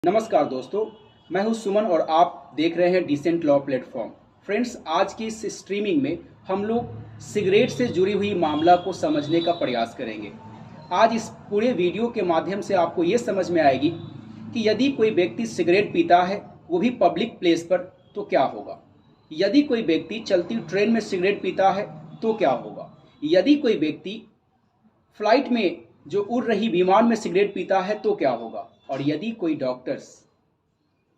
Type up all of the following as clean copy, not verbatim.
नमस्कार दोस्तों, मैं हूं सुमन और आप देख रहे हैं डिसेंट लॉ प्लेटफॉर्म। फ्रेंड्स, आज की इस स्ट्रीमिंग में हम लोग सिगरेट से जुड़ी हुई मामला को समझने का प्रयास करेंगे। आज इस पूरे वीडियो के माध्यम से आपको ये समझ में आएगी कि यदि कोई व्यक्ति सिगरेट पीता है, वो भी पब्लिक प्लेस पर, तो क्या होगा। यदि कोई व्यक्ति चलती ट्रेन में सिगरेट पीता है तो क्या होगा। यदि कोई व्यक्ति फ्लाइट में जो उड़ रही विमान में सिगरेट पीता है तो क्या होगा। और यदि कोई डॉक्टर्स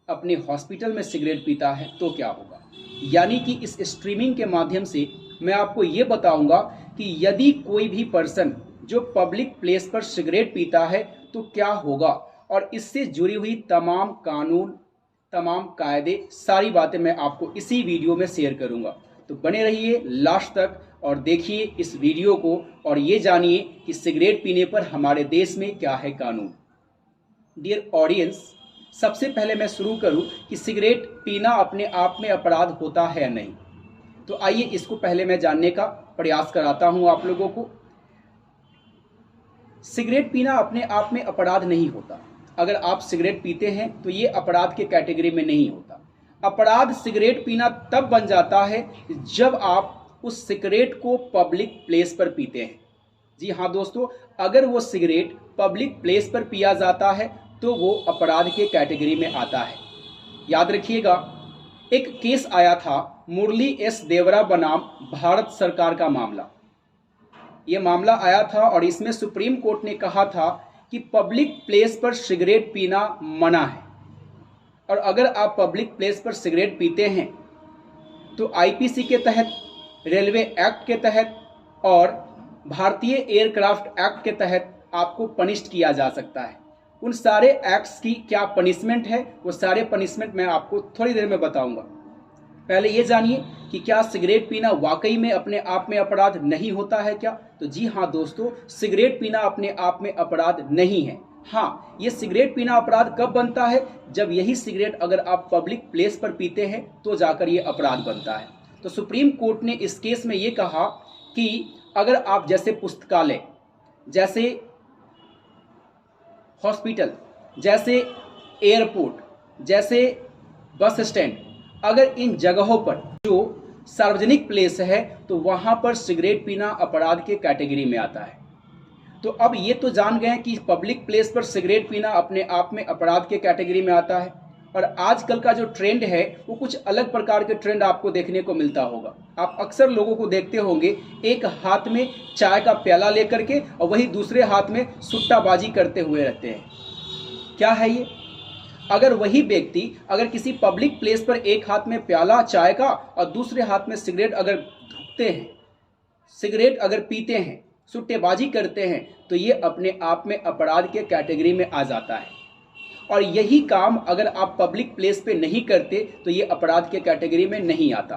अपने हॉस्पिटल में सिगरेट पीता है तो क्या होगा। यानी कि इस स्ट्रीमिंग के माध्यम से मैं आपको ये बताऊंगा कि यदि कोई भी पर्सन जो पब्लिक प्लेस पर सिगरेट पीता है तो क्या होगा, और इससे जुड़ी हुई तमाम कानून, तमाम कायदे, सारी बातें मैं आपको इसी वीडियो में शेयर करूंगा। तो बने रहिए लास्ट तक और देखिए इस वीडियो को और ये जानिए कि सिगरेट पीने पर हमारे देश में क्या है कानून। डियर ऑडियंस, सबसे पहले मैं शुरू करूं कि सिगरेट पीना अपने आप में अपराध होता है या नहीं। तो आइए इसको पहले मैं जानने का प्रयास कराता हूं आप लोगों को। सिगरेट पीना अपने आप में अपराध नहीं होता। अगर आप सिगरेट पीते हैं तो ये अपराध के कैटेगरी में नहीं होता। अपराध सिगरेट पीना तब बन जाता है जब आप उस सिगरेट को पब्लिक प्लेस पर पीते हैं। जी हाँ दोस्तों, अगर वो सिगरेट पब्लिक प्लेस पर पिया जाता है तो वो अपराध के कैटेगरी में आता है। याद रखिएगा, एक केस आया था मुरली एस देवरा बनाम भारत सरकार का मामला। ये मामला आया था और इसमें सुप्रीम कोर्ट ने कहा था कि पब्लिक प्लेस पर सिगरेट पीना मना है। और अगर आप पब्लिक प्लेस पर सिगरेट पीते हैं तो आईपीसी के तहत, रेलवे एक्ट के तहत और भारतीय एयरक्राफ्ट एक्ट के तहत आपको पनिश्ड किया जा सकता है। उन सारे एक्ट्स की क्या पनिशमेंट है, वो सारे पनिशमेंट मैं आपको थोड़ी देर में बताऊंगा। पहले ये जानिए कि क्या सिगरेट पीना वाकई में अपने आप में अपराध नहीं होता है क्या। तो जी हाँ दोस्तों, सिगरेट पीना अपने आप में अपराध नहीं है। हाँ, ये सिगरेट पीना अपराध कब बनता है, जब यही सिगरेट अगर आप पब्लिक प्लेस पर पीते हैं तो जाकर ये अपराध बनता है। तो सुप्रीम कोर्ट ने इस केस में ये कहा कि अगर आप जैसे पुस्तकालय, जैसे हॉस्पिटल, जैसे एयरपोर्ट, जैसे बस स्टैंड, अगर इन जगहों पर जो सार्वजनिक प्लेस है तो वहां पर सिगरेट पीना अपराध के कैटेगरी में आता है। तो अब ये तो जान गए कि पब्लिक प्लेस पर सिगरेट पीना अपने आप में अपराध के कैटेगरी में आता है। और आजकल का जो ट्रेंड है वो कुछ अलग प्रकार के ट्रेंड आपको देखने को मिलता होगा। आप अक्सर लोगों को देखते होंगे एक हाथ में चाय का प्याला लेकर के और वही दूसरे हाथ में सुट्टाबाजी करते हुए रहते हैं। क्या है ये। अगर वही व्यक्ति अगर किसी पब्लिक प्लेस पर एक हाथ में प्याला चाय का और दूसरे हाथ में सिगरेट अगर धुकते हैं, सिगरेट अगर पीते हैं, सुट्टेबाजी करते हैं, तो ये अपने आप में अपराध के कैटेगरी में आ जाता है। और यही काम अगर आप पब्लिक प्लेस पे नहीं करते तो ये अपराध के कैटेगरी में नहीं आता।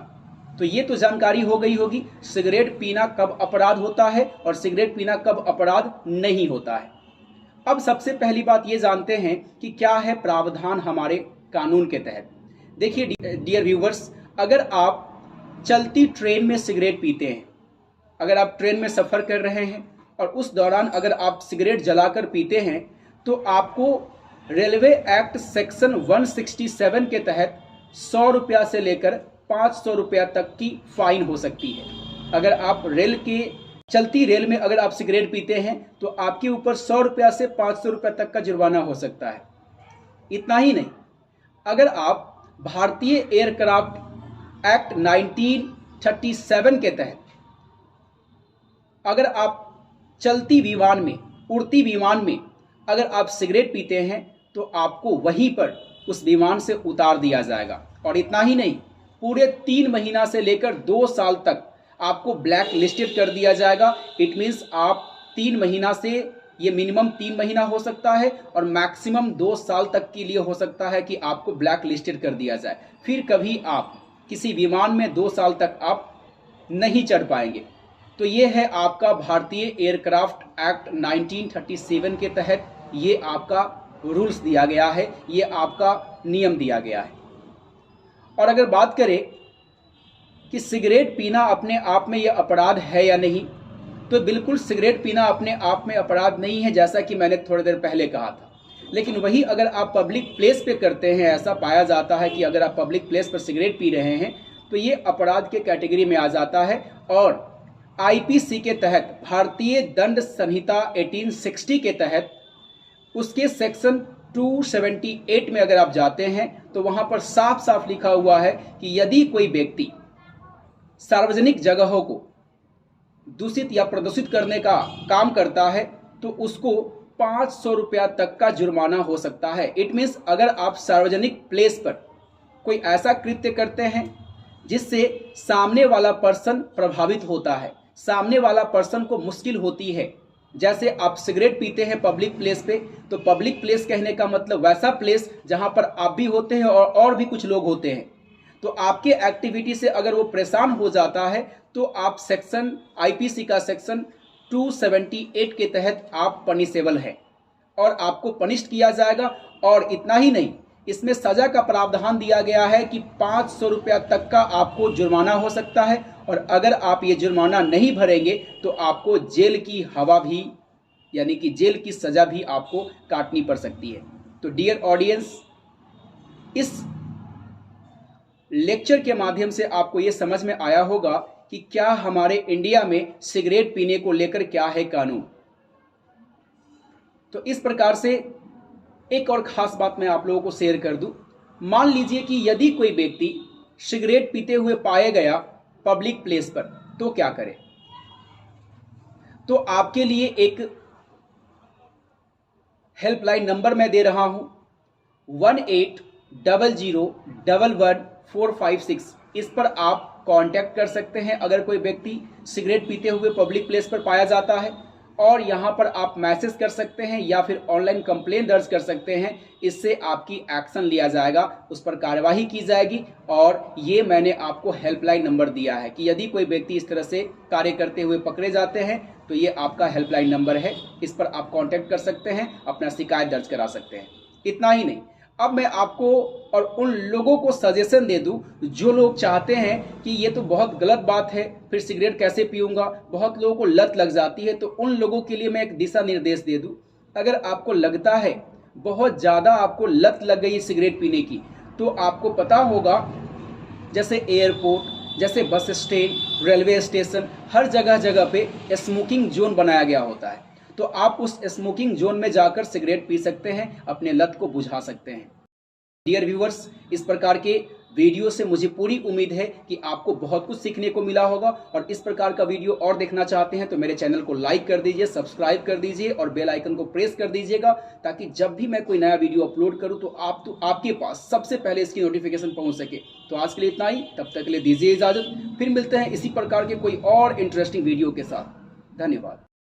तो ये तो जानकारी हो गई होगी सिगरेट पीना कब अपराध होता है और सिगरेट पीना कब अपराध नहीं होता है। अब सबसे पहली बात ये जानते हैं कि क्या है प्रावधान हमारे कानून के तहत। देखिए डियर व्यूवर्स, अगर आप चलती ट्रेन में सिगरेट पीते हैं, अगर आप ट्रेन में सफ़र कर रहे हैं और उस दौरान अगर आप सिगरेट जलाकर पीते हैं तो आपको रेलवे एक्ट सेक्शन 167 के तहत 100 रुपया से लेकर 500 रुपया तक की फाइन हो सकती है। अगर आप चलती रेल में अगर आप सिगरेट पीते हैं तो आपके ऊपर 100 रुपया से 500 रुपया तक का जुर्माना हो सकता है। इतना ही नहीं, अगर आप भारतीय एयरक्राफ्ट एक्ट 1937 के तहत अगर आप चलती विमान में, उड़ती विमान में अगर आप सिगरेट पीते हैं तो आपको वहीं पर उस विमान से उतार दिया जाएगा। और इतना ही नहीं, पूरे 3 महीना से लेकर 2 साल तक आपको ब्लैक लिस्टेड कर दिया जाएगा। इट मीन्स आप 3 महीना से, ये मिनिमम 3 महीना हो सकता है और मैक्सिमम 2 साल तक के लिए हो सकता है कि आपको ब्लैक लिस्टेड कर दिया जाए। फिर कभी आप किसी विमान में 2 साल तक आप नहीं चढ़ पाएंगे। तो ये है आपका भारतीय एयरक्राफ्ट एक्ट 1937 के तहत ये आपका रूल्स दिया गया है, ये आपका नियम दिया गया है। और अगर बात करें कि सिगरेट पीना अपने आप में ये अपराध है या नहीं, तो बिल्कुल सिगरेट पीना अपने आप में अपराध नहीं है, जैसा कि मैंने थोड़ी देर पहले कहा था। लेकिन वही अगर आप पब्लिक प्लेस पे करते हैं, ऐसा पाया जाता है कि अगर आप पब्लिक प्लेस पर सिगरेट पी रहे हैं तो ये अपराध के कैटेगरी में आ जाता है और आईपीसी के तहत, भारतीय दंड संहिता 1860 के तहत उसके सेक्शन 278 में अगर आप जाते हैं तो वहां पर साफ साफ लिखा हुआ है कि यदि कोई व्यक्ति सार्वजनिक जगहों को दूषित या प्रदूषित करने का काम करता है तो उसको 500 रुपया तक का जुर्माना हो सकता है। इट मीन्स अगर आप सार्वजनिक प्लेस पर कोई ऐसा कृत्य करते हैं जिससे सामने वाला पर्सन प्रभावित होता है, सामने वाला पर्सन को मुश्किल होती है, जैसे आप सिगरेट पीते हैं पब्लिक प्लेस पे, तो पब्लिक प्लेस कहने का मतलब वैसा प्लेस जहां पर आप भी होते हैं और भी कुछ लोग होते हैं, तो आपके एक्टिविटी से अगर वो परेशान हो जाता है तो आप सेक्शन आईपीसी का सेक्शन 278 के तहत आप पनिशेबल हैं और आपको पनिश्ड किया जाएगा। और इतना ही नहीं, इसमें सजा का प्रावधान दिया गया है कि 500 रुपया तक का आपको जुर्माना हो सकता है और अगर आप ये जुर्माना नहीं भरेंगे तो आपको जेल की हवा भी, यानी कि जेल की सजा भी आपको काटनी पड़ सकती है। तो डियर ऑडियंस, इस लेक्चर के माध्यम से आपको ये समझ में आया होगा कि क्या हमारे इंडिया में सिगरेट पीने को लेकर क्या है कानून। तो इस प्रकार से एक और खास बात मैं आप लोगों को शेयर कर दूं। मान लीजिए कि यदि कोई व्यक्ति सिगरेट पीते हुए पाया गया पब्लिक प्लेस पर तो क्या करे। तो आपके लिए एक हेल्पलाइन नंबर मैं दे रहा हूं 1800111456। इस पर आप कांटेक्ट कर सकते हैं अगर कोई व्यक्ति सिगरेट पीते हुए पब्लिक प्लेस पर पाया जाता है, और यहां पर आप मैसेज कर सकते हैं या फिर ऑनलाइन कंप्लेंट दर्ज कर सकते हैं। इससे आपकी एक्शन लिया जाएगा, उस पर कार्यवाही की जाएगी। और ये मैंने आपको हेल्पलाइन नंबर दिया है कि यदि कोई व्यक्ति इस तरह से कार्य करते हुए पकड़े जाते हैं तो ये आपका हेल्पलाइन नंबर है, इस पर आप कांटेक्ट कर सकते हैं, अपना शिकायत दर्ज करा सकते हैं। इतना ही नहीं, अब मैं आपको और उन लोगों को सजेशन दे दूं जो लोग चाहते हैं कि ये तो बहुत गलत बात है, फिर सिगरेट कैसे पीऊंगा, बहुत लोगों को लत लग जाती है, तो उन लोगों के लिए मैं एक दिशा निर्देश दे दूं। अगर आपको लगता है बहुत ज़्यादा आपको लत लग गई सिगरेट पीने की, तो आपको पता होगा जैसे एयरपोर्ट, जैसे बस स्टैंड, रेलवे स्टेशन, हर जगह जगह पे स्मोकिंग जोन बनाया गया होता है, तो आप उस स्मोकिंग जोन में जाकर सिगरेट पी सकते हैं, अपने लत को बुझा सकते हैं। डियर व्यूअर्स, इस प्रकार के वीडियो से मुझे पूरी उम्मीद है कि आपको बहुत कुछ सीखने को मिला होगा, और इस प्रकार का वीडियो और देखना चाहते हैं तो मेरे चैनल को लाइक कर दीजिए, सब्सक्राइब कर दीजिए और बेल आइकन को प्रेस कर दीजिएगा, ताकि जब भी मैं कोई नया वीडियो अपलोड करूं तो आपके पास सबसे पहले इसकी नोटिफिकेशन पहुंच सके। तो आज के लिए इतना ही, तब तक के लिए दीजिए इजाजत, फिर मिलते हैं इसी प्रकार के कोई और इंटरेस्टिंग वीडियो के साथ। धन्यवाद।